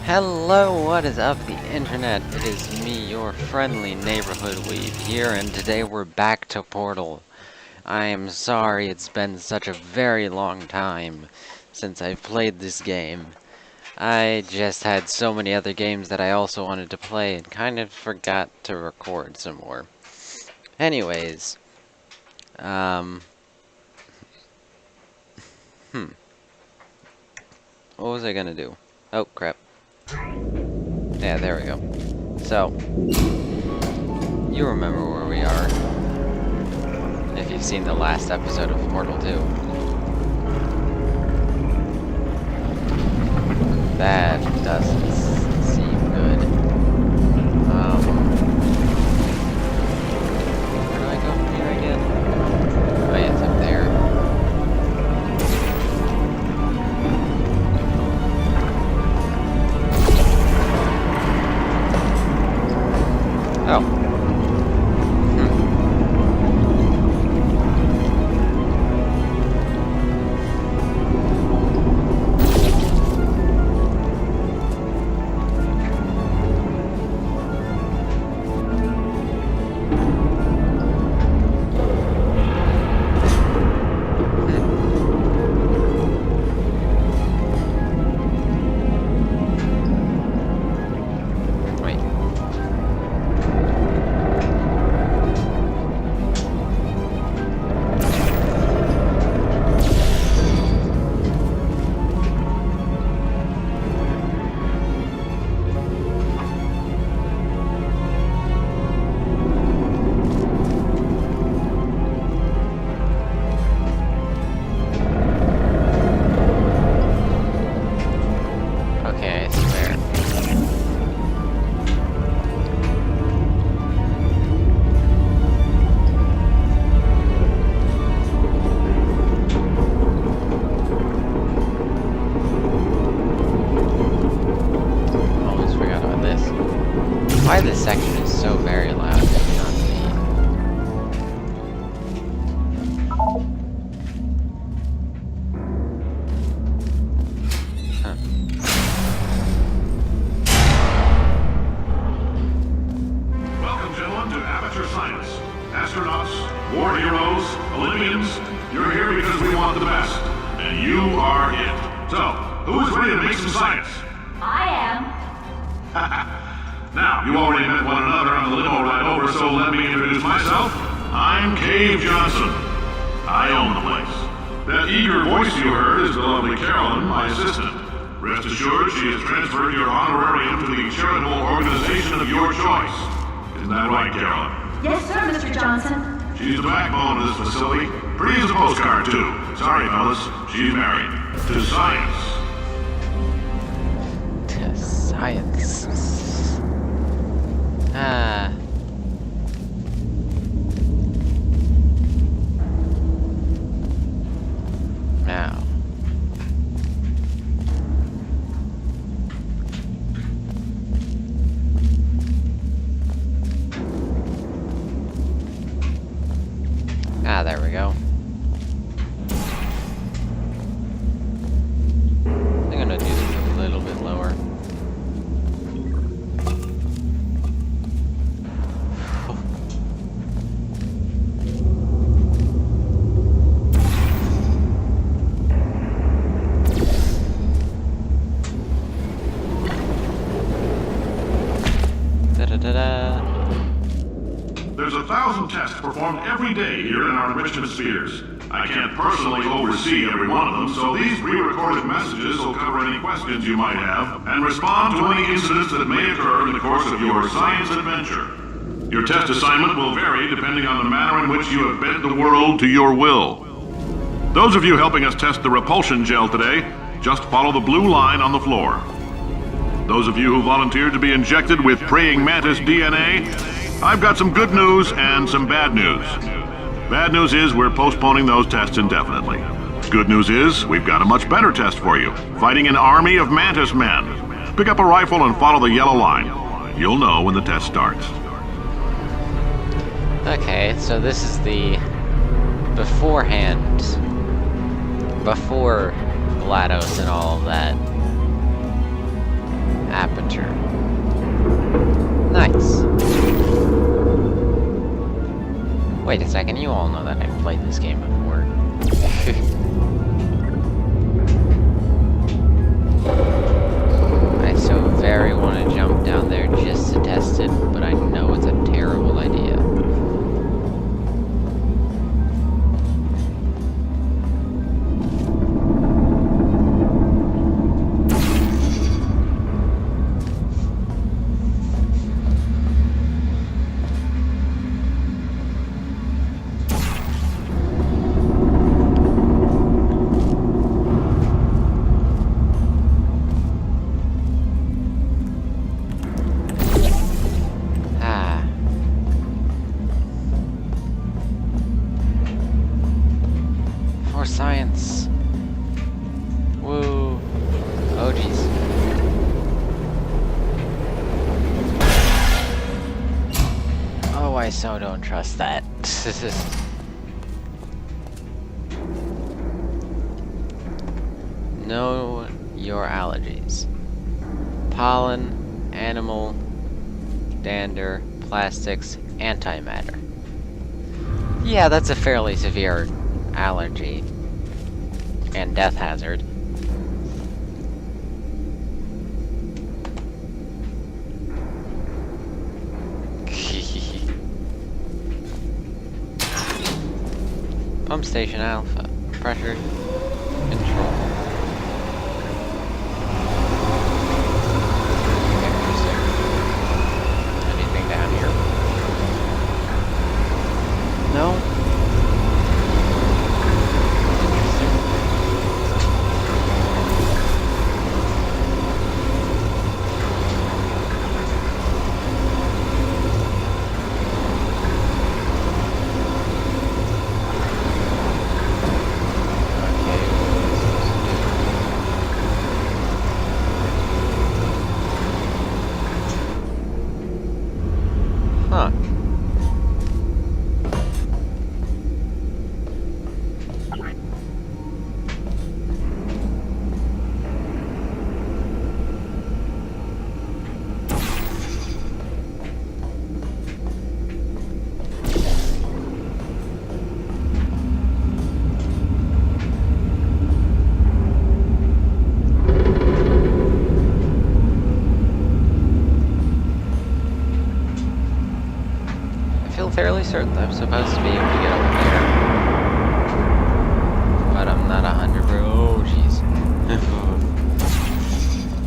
Hello, what is up the internet? It is me, your friendly neighborhood weeb here, and today we're back to Portal. I am sorry it's been such a very long time since I've played this game. I just had so many other games that I also wanted to play and kind of forgot to record some more. Anyways, what was I gonna do? Oh, crap. Yeah, there we go. So, you remember where we are, if you've seen the last episode of Portal 2. That doesn't seem good. Where do I go from here again? Oh yeah, it's up there. Oh. Why this section is so very loud beyond me. Huh. Welcome, gentlemen, to Apperature Science. Astronauts, war heroes, Olympians, you're here because we want the best. And you are it. So, who is ready to make some science? I am. Now, you already met one another on the limo ride over, so let me introduce myself. I'm Cave Johnson. I own the place. That eager voice you heard is the lovely Carolyn, my assistant. Rest assured, she has transferred your honorarium to the charitable organization of your choice. Isn't that right, Carolyn? Yes, sir, Mr. Johnson. She's the backbone of this facility. Pretty as a postcard, too. Sorry, fellas. She's married. To science. To science. Now. There we go. I'm gonna do this a little bit lower. There's 1,000 tests performed every day here in our enrichment spheres. I can't personally oversee every one of them, so these pre-recorded messages will cover any questions you might have and respond to any incidents that may occur in the course of your science adventure. Your test assignment will vary depending on the manner in which you have bent the world to your will. Those of you helping us test the repulsion gel today, just follow the blue line on the floor. Those of you who volunteered to be injected with praying mantis DNA, I've got some good news and some bad news. Bad news is we're postponing those tests indefinitely. Good news is we've got a much better test for you, fighting an army of mantis men. Pick up a rifle and follow the yellow line. You'll know when the test starts. Okay, so this is the beforehand, before GLaDOS and all of that. Apperature. Nice. Wait a second, you all know that I've played this game before. I so very want to jump down there just to test it, but I know it's a terrible idea. Science. Woo. Oh, jeez. Oh, I so don't trust that. Know your allergies. Pollen, animal, dander, plastics, antimatter. Yeah, that's a fairly severe allergy. And death hazard. Pump station Alpha. Pressure control. Anything down here? No? Huh. Fairly certain I'm supposed to be able to get over there, but I'm not 100%. Oh, jeez.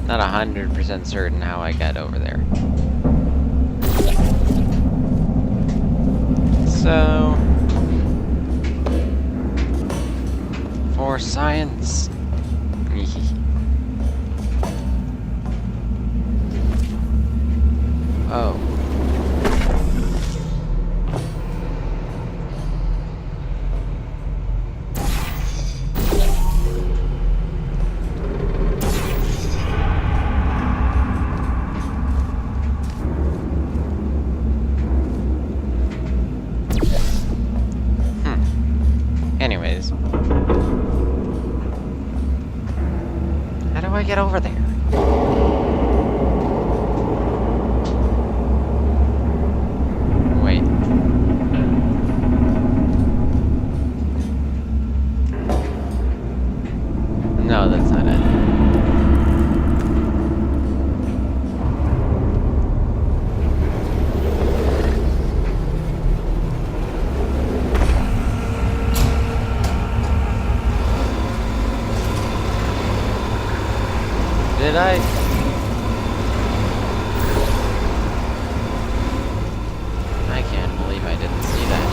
Not 100% certain how I got over there. So, for science. Oh. Anyways. How do I get over there? Wait. No, that's not it. Did I? I can't believe I didn't see that.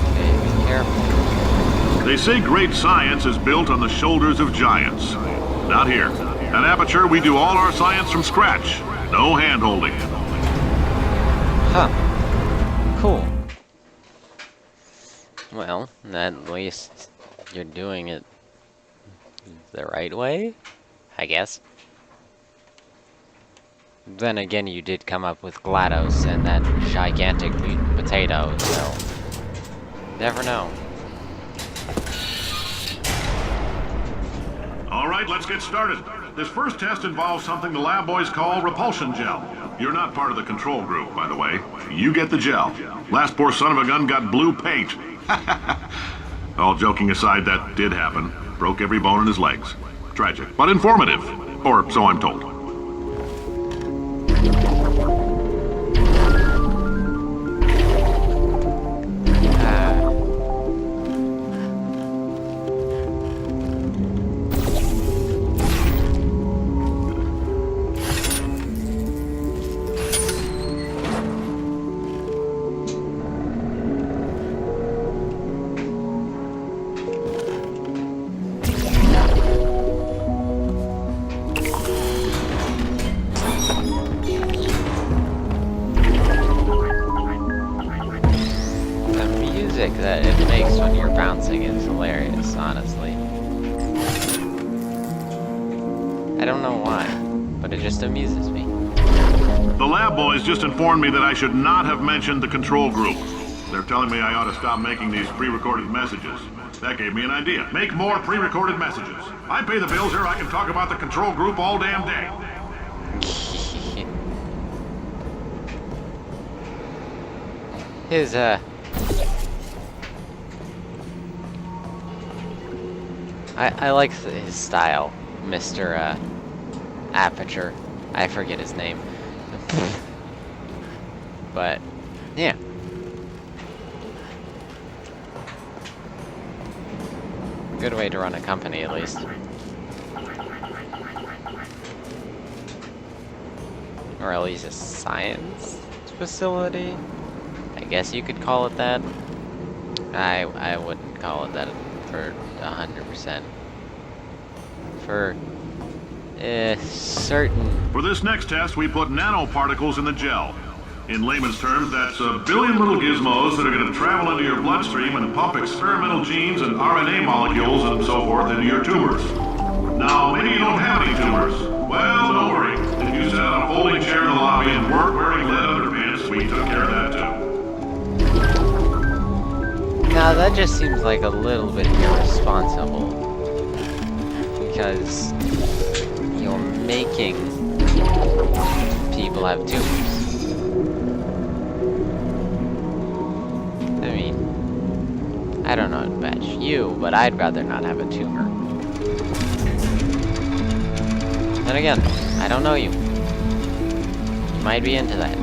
Okay, be careful. They say great science is built on the shoulders of giants. Not here. At Apperature, we do all our science from scratch. No hand-holding. Huh. Cool. Well, at least you're doing it the right way, I guess. Then again, you did come up with GLaDOS and that gigantic mutant potato, so never know. All right, let's get started. This first test involves something the lab boys call repulsion gel. You're not part of the control group, by the way. You get the gel. Last poor son of a gun got blue paint. All joking aside, that did happen. Broke every bone in his legs. Tragic, but informative. Or so I'm told. That it makes when you're bouncing is hilarious, honestly. I don't know why, but it just amuses me. The lab boys just informed me that I should not have mentioned the control group. They're telling me I ought to stop making these pre-recorded messages. That gave me an idea. Make more pre-recorded messages. I pay the bills here, I can talk about the control group all damn day. His, I like his style, Mr. Apperature. I forget his name. But, yeah. Good way to run a company, at least. Or at least a science facility? I guess you could call it that. I wouldn't call it that for 100%. For certain. For this next test, we put nanoparticles in the gel. In layman's terms, that's a billion little gizmos that are going to travel into your bloodstream and pump experimental genes and RNA molecules and so forth into your tumors. Now, maybe you don't have any tumors. Well, don't worry. If you sat on a folding chair in the lobby and weren't wearing lead underpants, we took care of that too. Now that just seems like a little bit irresponsible. Because you're making people have tumors. I mean, I don't know about you, but I'd rather not have a tumor. Then again, I don't know you. You might be into that.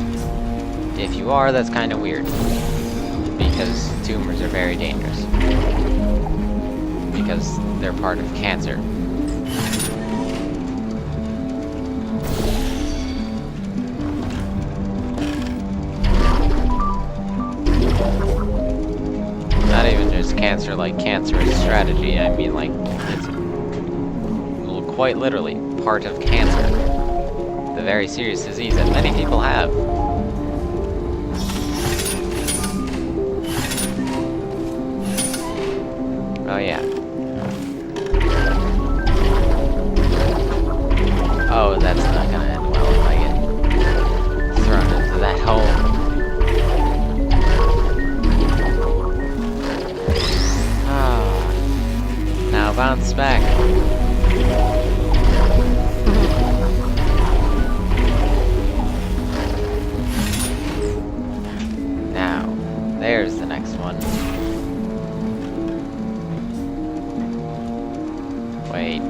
If you are, that's kind of weird. Because tumors are very dangerous. Because they're part of cancer. Not even just cancer like cancerous strategy, I mean like, it's quite literally part of cancer. The very serious disease that many people have. Oh yeah. Oh, that's not gonna end well if I get thrown into that hole. Ah. Now bounce back. Now, there's the next one. Wait.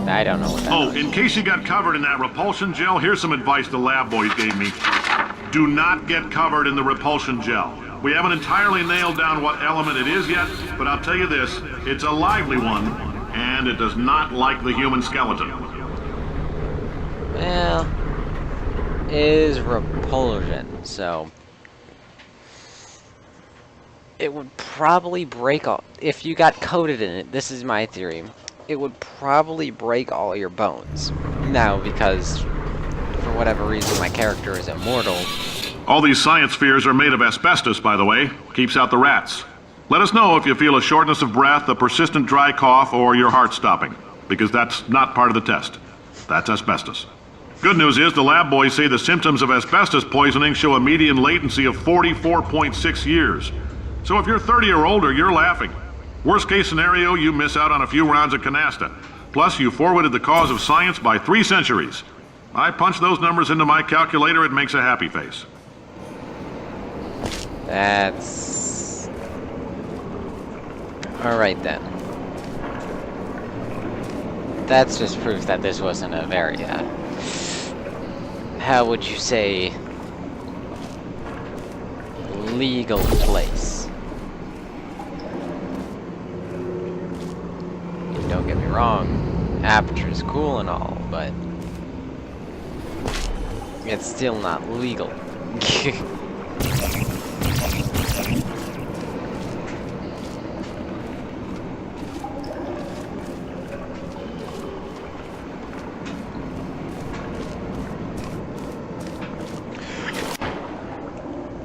I don't know what that is. In case you got covered in that repulsion gel, here's some advice the lab boys gave me. Do not get covered in the repulsion gel. We haven't entirely nailed down what element it is yet, but I'll tell you this, it's a lively one, and it does not like the human skeleton. Well, it is repulsion, so it would probably break all. If you got coated in it, this is my theory, it would probably break all your bones. Now, because for whatever reason my character is immortal. All these science spheres are made of asbestos, by the way. Keeps out the rats. Let us know if you feel a shortness of breath, a persistent dry cough, or your heart stopping, because that's not part of the test. That's asbestos. Good news is the lab boys say the symptoms of asbestos poisoning show a median latency of 44.6 years. So if you're 30 or older, you're laughing. Worst case scenario, you miss out on a few rounds of canasta. Plus, you forwarded the cause of science by 3 centuries. I punch those numbers into my calculator, it makes a happy face. That's... Alright then. That's just proof that this wasn't a very, how would you say, legal place. And don't get me wrong, Aperture is cool and all, but it's still not legal.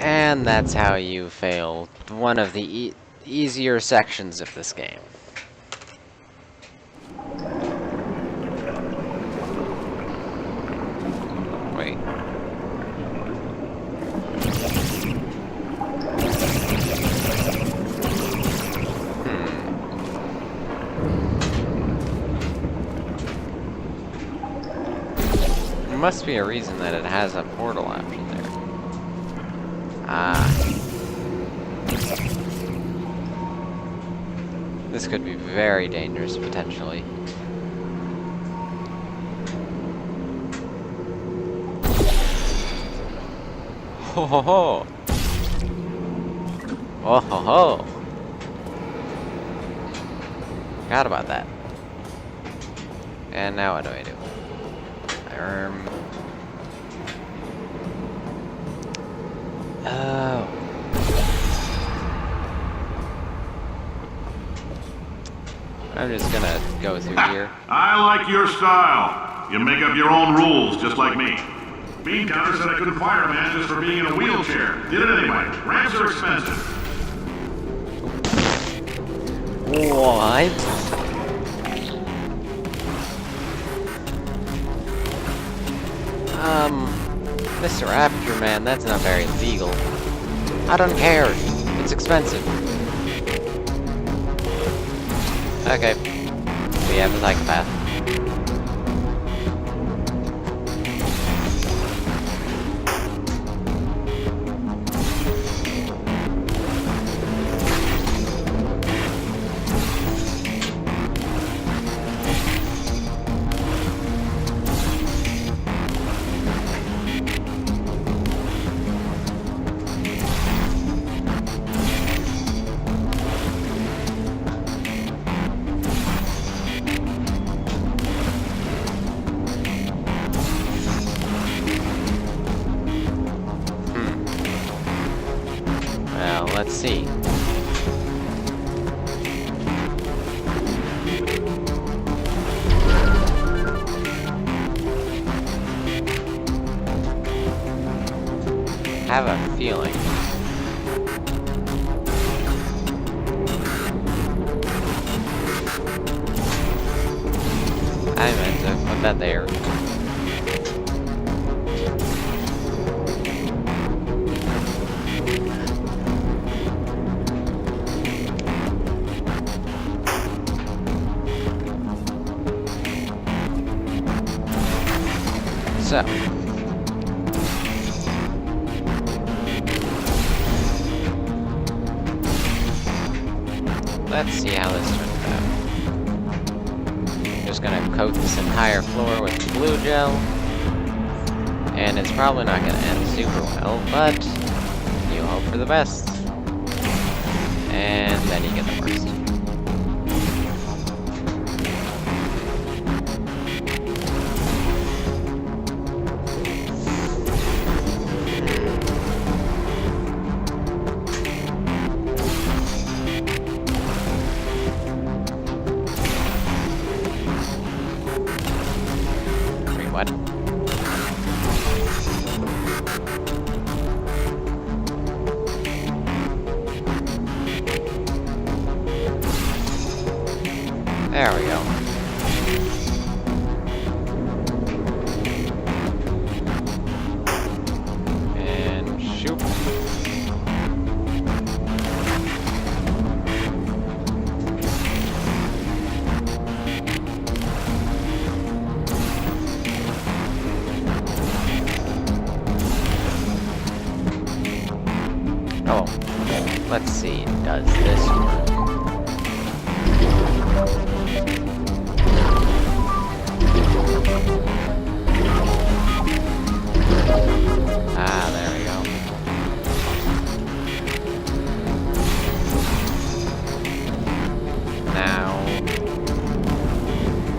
And that's how you fail one of the easier sections of this game. Wait. There must be a reason that it has a portal after there. This could be very dangerous, potentially. Ho ho ho! Oh ho ho! Forgot about that. And now what do I do? Oh. I'm just gonna go through here. I like your style. You make up your own rules, just like me. Bean Counter said I couldn't fire a man just for being in a wheelchair. Did it anyway. Ramps are expensive. What? Mr. Apperature, man, that's not very legal. I don't care. It's expensive. Okay. We have a psychopath. Let's see. I have a feeling. I meant to put that there. So, let's see how this turns out. I'm just gonna coat this entire floor with glue gel, and it's probably not gonna end super well, but you hope for the best, and then you get the worst. What? There we go. And shoot. Oh, let's see. Does this work? Ah, there we go. Now,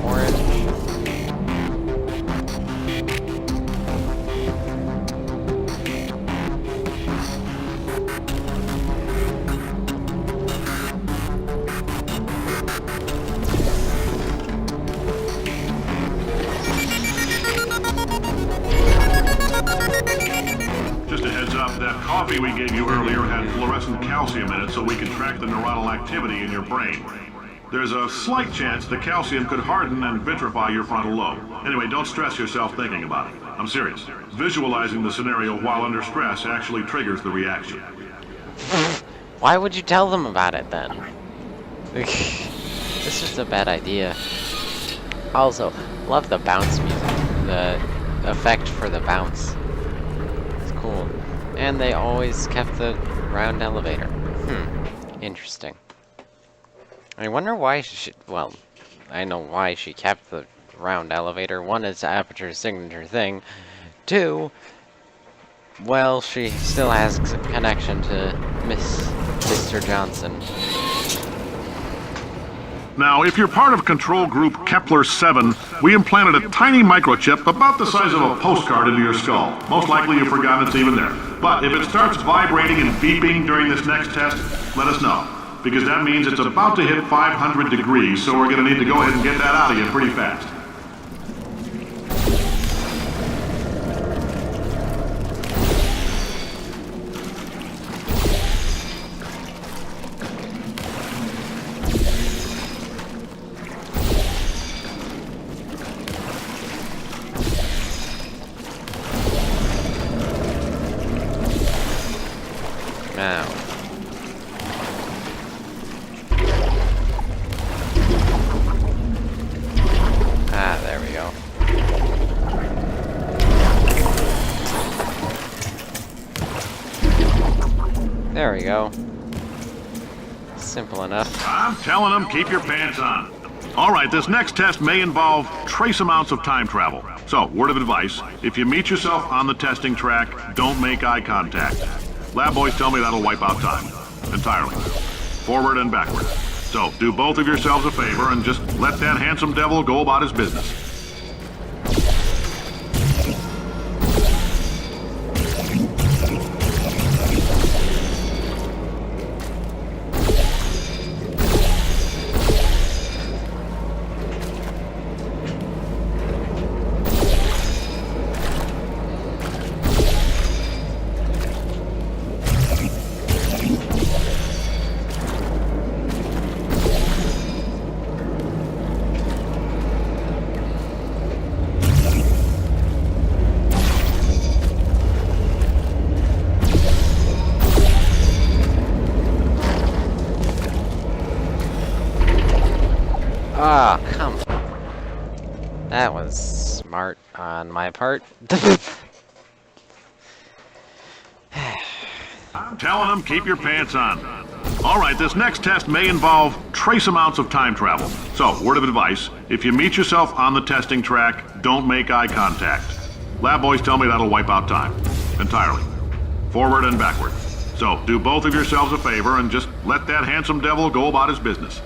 orange. Just a heads up, that coffee we gave you earlier had fluorescent calcium in it so we can track the neuronal activity in your brain. There's a slight chance the calcium could harden and vitrify your frontal lobe. Anyway, don't stress yourself thinking about it. I'm serious. Visualizing the scenario while under stress actually triggers the reaction. Why would you tell them about it then? This is a bad idea. Also, love the bounce music. The effect for the bounce. It's cool. And they always kept the round elevator. Interesting. I wonder why she... Well, I know why she kept the round elevator. One, it's Apperature's signature thing. Two, well, she still has a connection to Mr. Johnson. Now, if you're part of control group Kepler-7, we implanted a tiny microchip about the size of a postcard into your skull. Most likely you've forgotten it's even there. But if it starts vibrating and beeping during this next test, let us know. Because that means it's about to hit 500 degrees, so we're going to need to go ahead and get that out of you pretty fast. Now. Ah, there we go. There we go. Simple enough. I'm telling them, keep your pants on. All right, this next test may involve trace amounts of time travel. So, word of advice, if you meet yourself on the testing track, don't make eye contact. Lab boys tell me that'll wipe out time. Entirely. Forward and backward. So, do both of yourselves a favor and just let that handsome devil go about his business. Ah, come. That was smart on my part. I'm telling them, keep your pants on. All right, this next test may involve trace amounts of time travel. So, word of advice, if you meet yourself on the testing track, don't make eye contact. Lab boys tell me that'll wipe out time. Entirely. Forward and backward. So, do both of yourselves a favor and just let that handsome devil go about his business.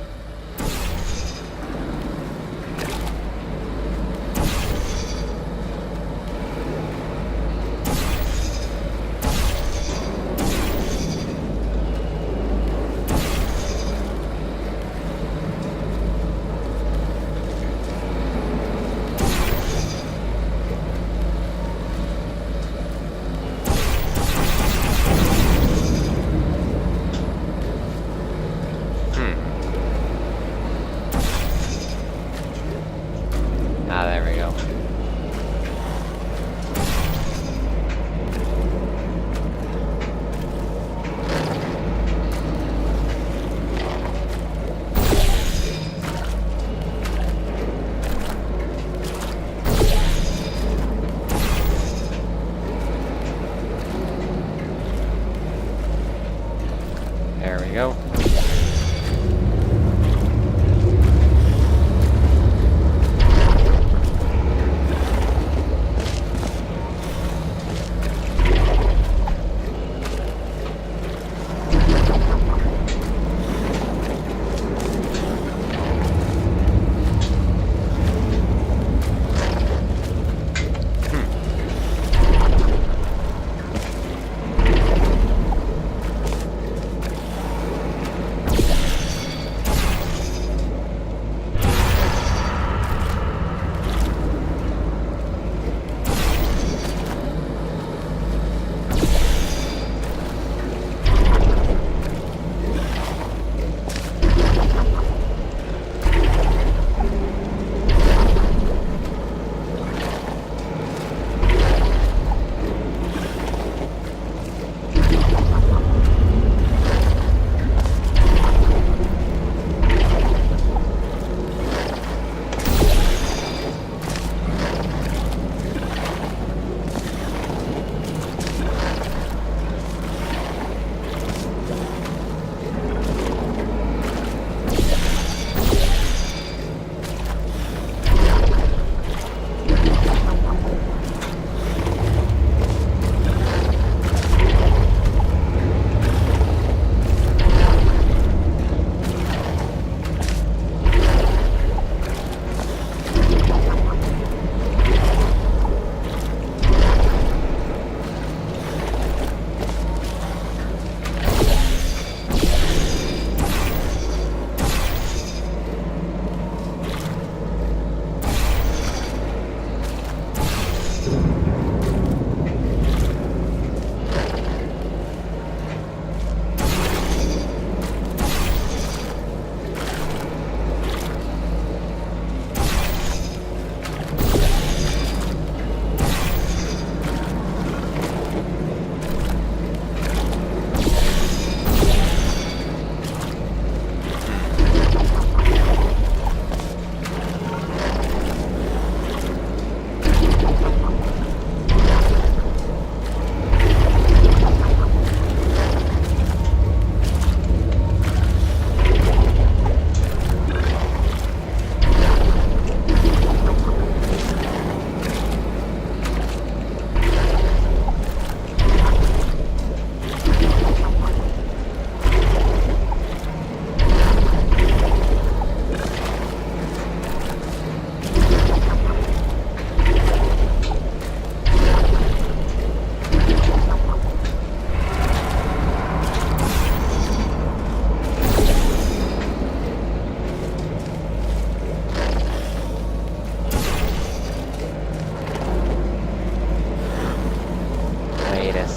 go.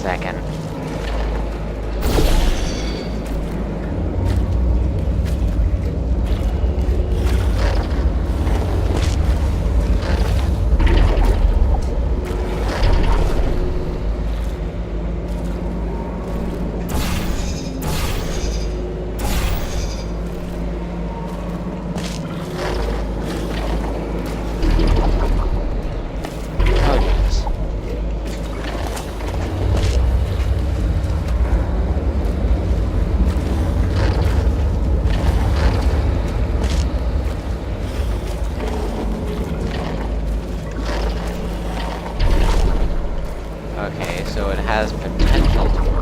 Second. Okay, so it has potential to work.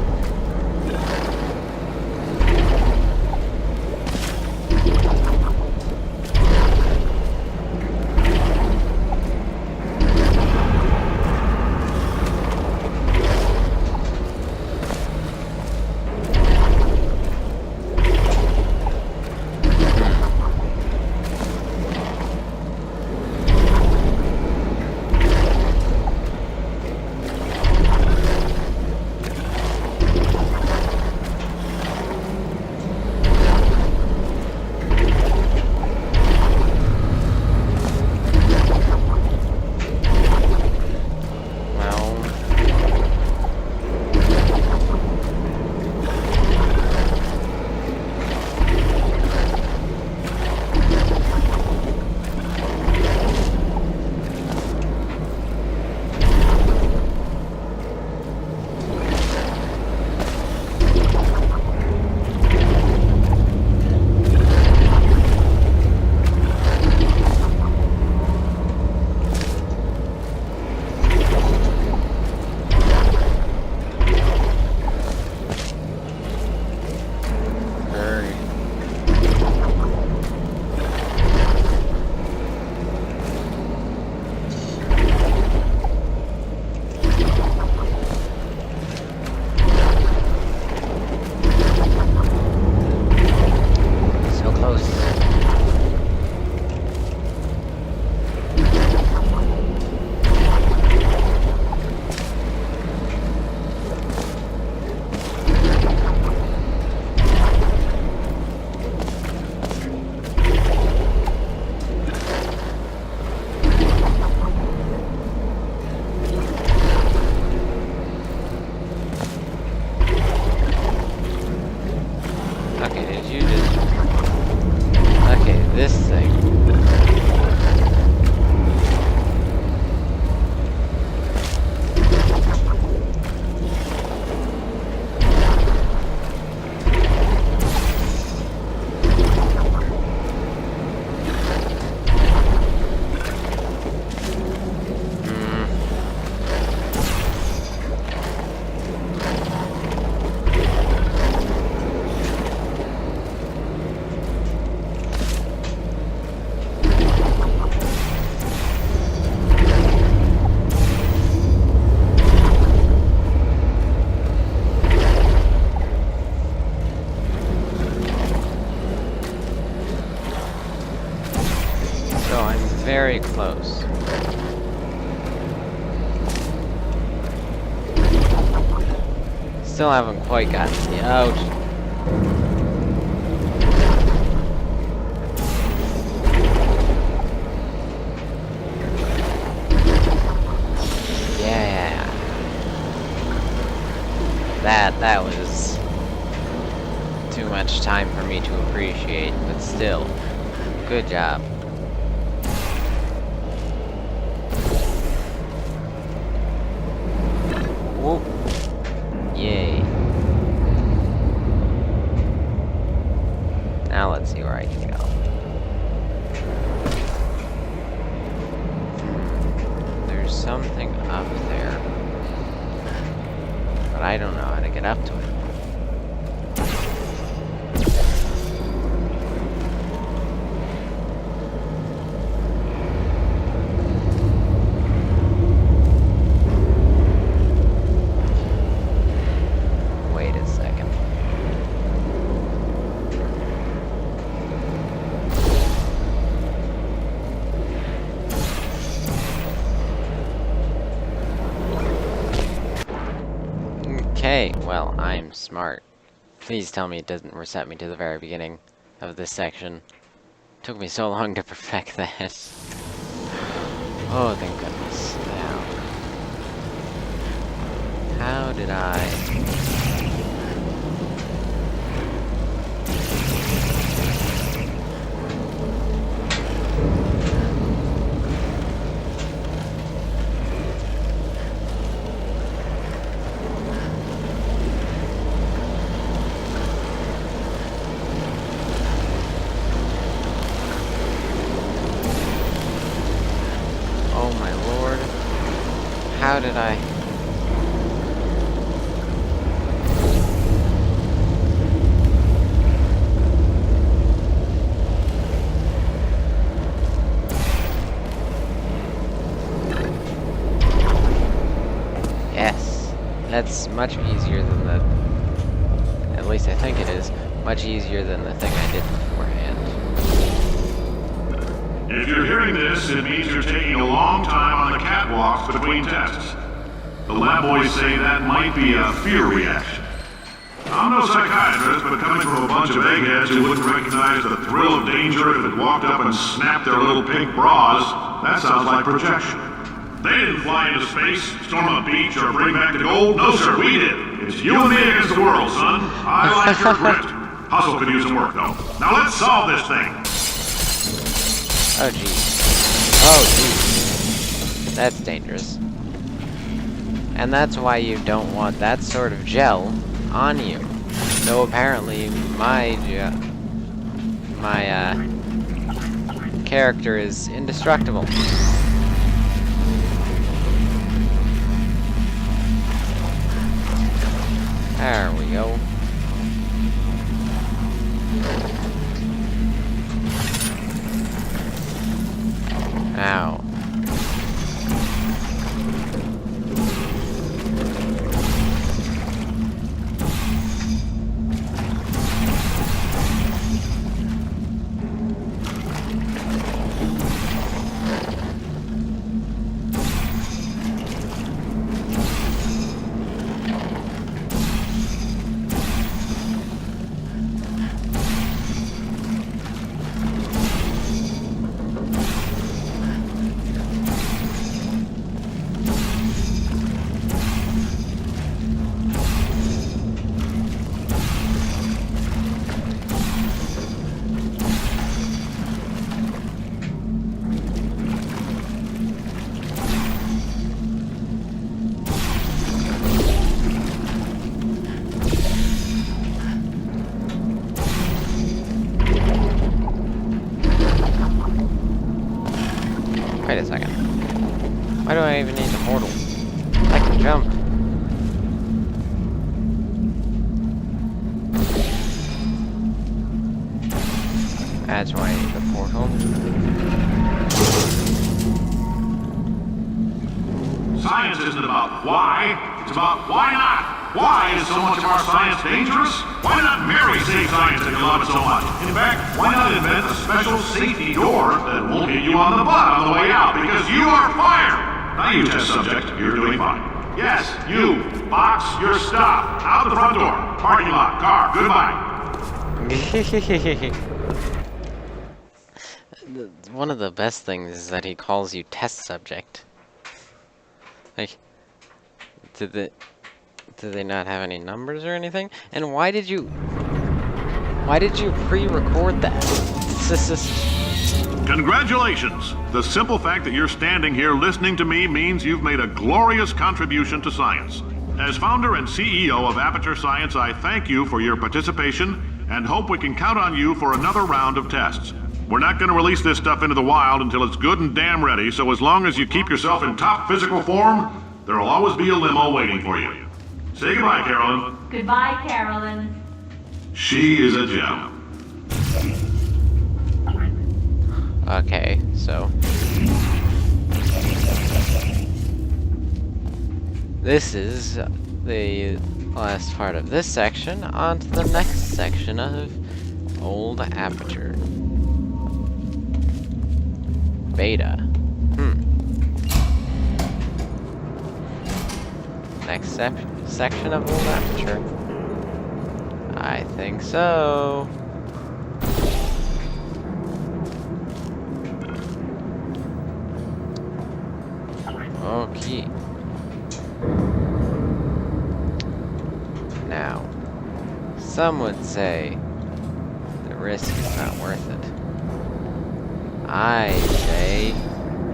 Still haven't quite gotten me out. Yeah. That was too much time for me to appreciate, but still, good job. Whoop. Yay. Now let's see where I can go. There's something up there, but I don't know how to get up to it. Wait a second. Okay, well, I'm smart. Please tell me it doesn't reset me to the very beginning of this section. Took me so long to perfect that. Oh, thank goodness. Now, how did I... Oh my lord. How did I... Yes. That's much easier than the... At least I think it is. Much easier than the thing I did beforehand. If you're hearing this, it means you're taking a long time on the catwalks between tests. The lab boys say that might be a fear reaction. I'm no psychiatrist, but coming from a bunch of eggheads who wouldn't recognize the thrill of danger if it walked up and snapped their little pink bras, that sounds like projection. They didn't fly into space, storm a beach, or bring back the gold. No, sir, we did. It's you and me against the world, son. I like your grit. Hustle could use some work, though. Now let's solve this thing. Oh jeez. Oh jeez. That's dangerous. And that's why you don't want that sort of gel on you. Though apparently my character is indestructible. There we go. Ow. Wait a second. Why do I even need the portal? I can jump. That's why I need the portal. Science isn't about why, it's about why not. Why is so much of our science dangerous? Why not Mary save science if you love it so much? In fact, why not invent a special safety door that won't hit you on the butt on the way out, because you are fired? Now you test subject, you're doing fine. Yes, you. Box your stuff. Out the front door. Parking lot. Car. Goodbye. One of the best things is that he calls you test subject. Like, did they not have any numbers or anything? And why did you pre-record that? Congratulations! The simple fact that you're standing here listening to me means you've made a glorious contribution to science. As founder and CEO of Apperature Science, I thank you for your participation and hope we can count on you for another round of tests. We're not going to release this stuff into the wild until it's good and damn ready, so as long as you keep yourself in top physical form, there'll always be a limo waiting for you. Say goodbye, Carolyn. Goodbye, Carolyn. She is a gem. Okay, so this is the last part of this section. On to the next section of Old Apperature. Beta. Next section of Old Apperature. I think so. Okay. Now, some would say the risk is not worth it. I say,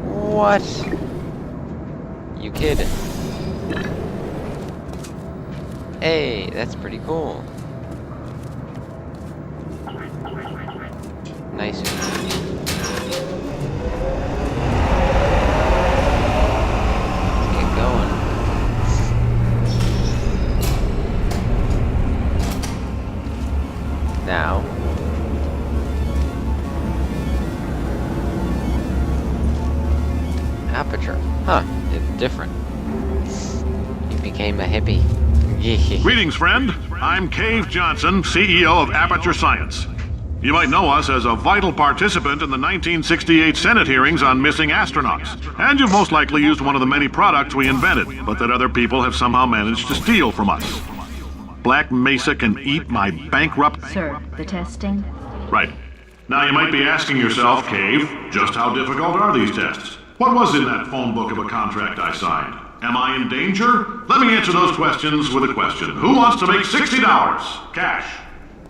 what? You kidding? Hey, that's pretty cool. Nice. Now, Apperature. Huh, it's different. You became a hippie. Greetings, friend. I'm Cave Johnson, CEO of Apperature Science. You might know us as a vital participant in the 1968 Senate hearings on missing astronauts. And you've most likely used one of the many products we invented, but that other people have somehow managed to steal from us. Black Mesa can eat my bankrupt... Sir, the testing? Right. Now you might be asking yourself, Cave, just how difficult are these tests? What was in that phone book of a contract I signed? Am I in danger? Let me answer those questions with a question. Who wants to make $60? Cash.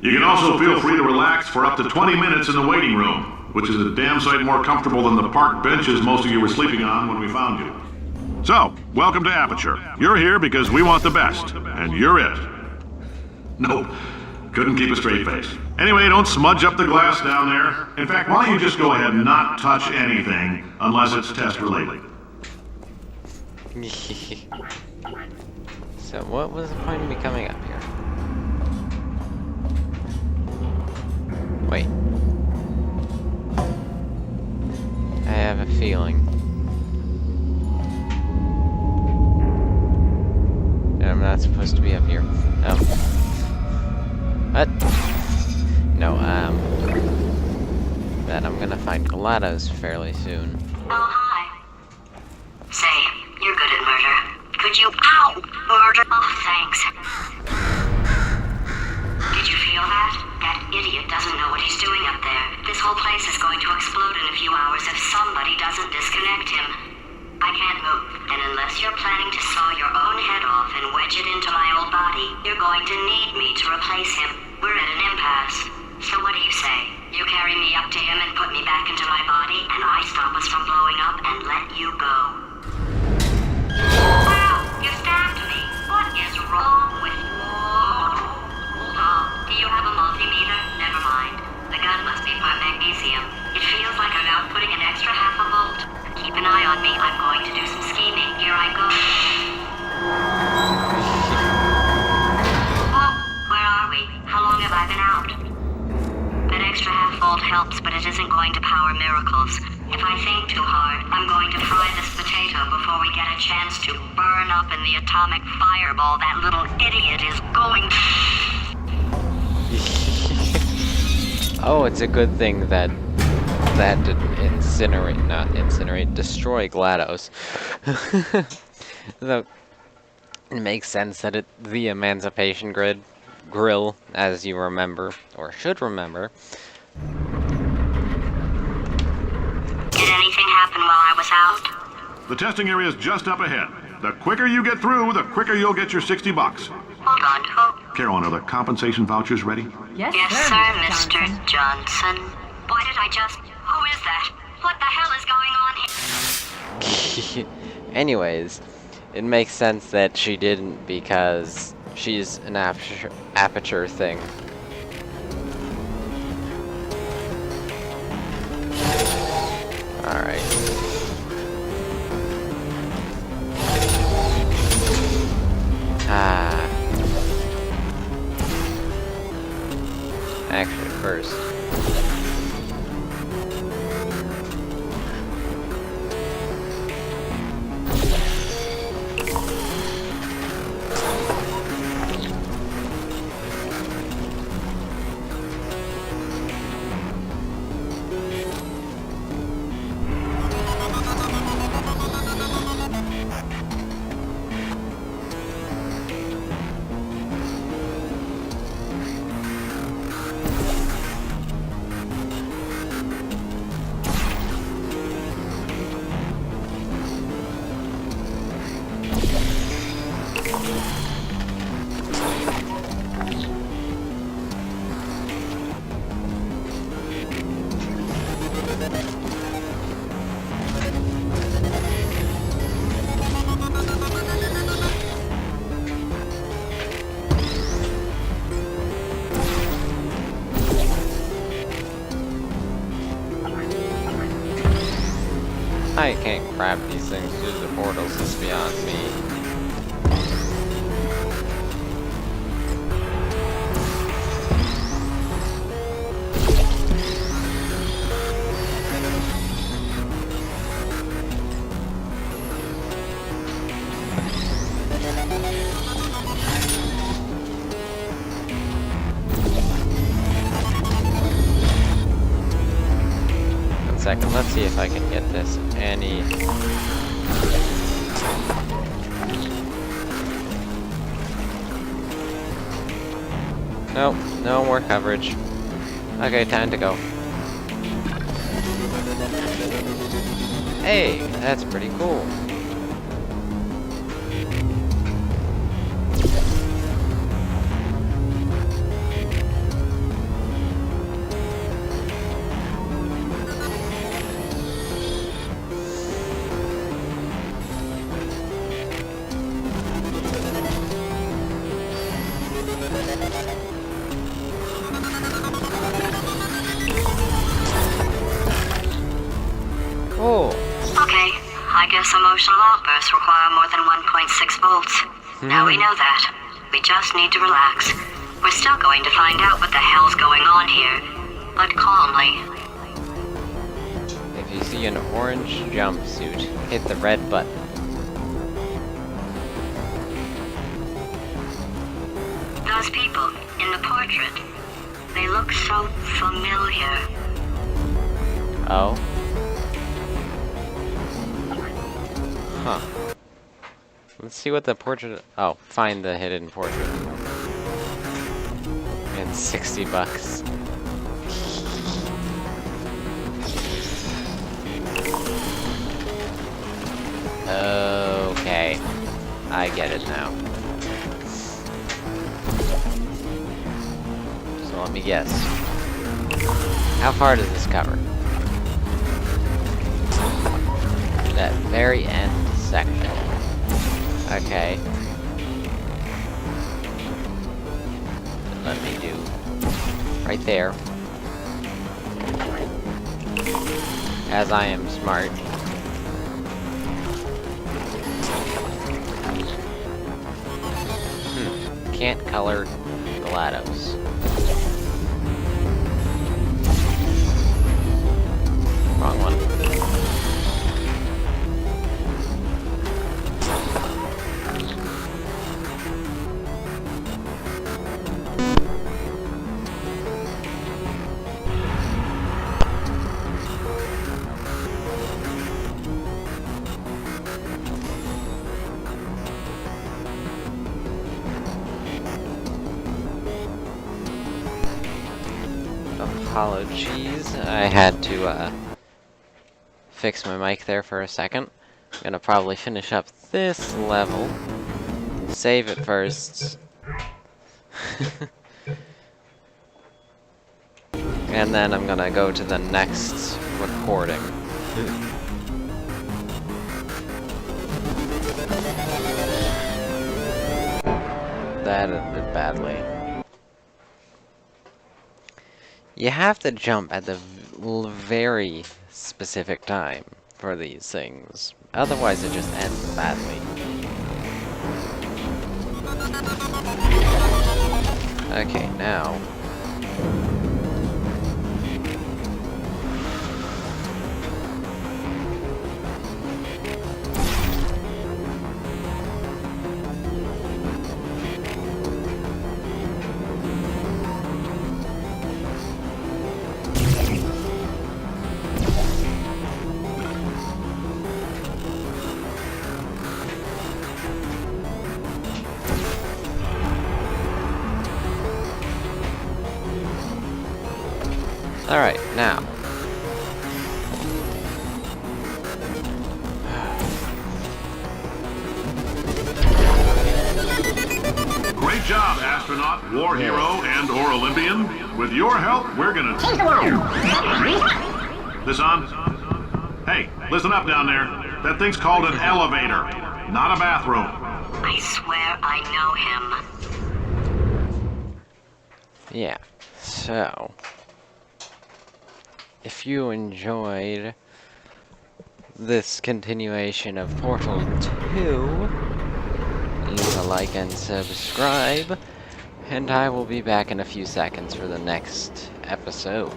You can also feel free to relax for up to 20 minutes in the waiting room, which is a damn sight more comfortable than the park benches most of you were sleeping on when we found you. So, welcome to Apperature. You're here because we want the best, and you're it. Nope. Couldn't keep a straight face. Anyway, don't smudge up the glass down there. In fact, why don't you just go ahead and not touch anything unless it's test related? So what was the point of me coming up here? Wait. I have a feeling. I'm not supposed to be up here. Oh. What? No, that I'm gonna find GLaDOS fairly soon. Oh, hi. Say, you're good at murder. Could you... Ow! Murder? Oh, thanks. Did you feel that? That idiot doesn't know what he's doing up there. This whole place is going to explode in a few hours if somebody doesn't disconnect him. I can't move, and unless you're planning to saw your own head off and wedge it into my old body, you're going to need me to replace him. We're at an impasse. So what do you say? You carry me up to him and put me back into my body, and I stop us from blowing up and let you go. Wow! You stabbed me! What is wrong with you? Hold on. Do you have a multimeter? Never mind. The gun must be part magnesium. It feels like I'm outputting an extra half a volt. Keep an eye on me. I'm going to do some scheming. Here I go. Oh, where are we? How long have I been out? That extra half volt helps, but it isn't going to power miracles. If I think too hard, I'm going to fry this potato before we get a chance to burn up in the atomic fireball that little idiot is going. Oh, it's a good thing that didn't destroy GLaDOS. Though, It makes sense that the Emancipation Grill, as you remember, or should remember. Did anything happen while I was out? The testing area is just up ahead. The quicker you get through, the quicker you'll get your 60 bucks. Hold on, who? Carolyn, are the compensation vouchers ready? Yes, Yes, sir, sir, Mr. Mr. Johnson. Why did I just... Who is that? What the hell is going on here? Anyways, it makes sense that she didn't because she's an aperture thing. Alright. Actually, first. I can't grab these things through the portals, it's beyond me. One second, let's see if I can get this any... Nope, no more coverage. Okay, time to go. Hey, that's pretty cool. Oh, Okay, I guess emotional outbursts require more than 1.6 volts. Now we know that. We just need to relax. We're still going to find out what the hell's going on here, but calmly. if you see an orange jumpsuit, hit the red button. Those people in the portrait, they look so familiar. Oh? Huh. Let's see what the portrait... Oh, find the hidden portrait. And 60 bucks. Okay. I get it now. So let me guess. How far does this cover? That very end section. Okay. Let me do right there. As I am smart. Can't color GLaDOS. Wrong one. apologies. I had to fix my mic there for a second. I'm gonna probably finish up this level. Save it first. And then I'm gonna go to the next recording. That ended badly. You have to jump at the very specific time for these things. Otherwise it just ends badly. Okay, now... Alright, now. Great job, astronaut, war hero, and/or Olympian. With your help, we're gonna change the world. This on? Hey, listen up down there. That thing's called an elevator, not a bathroom. I swear I know him. Yeah, so... If you enjoyed this continuation of Portal 2, leave a like and subscribe, and I will be back in a few seconds for the next episode.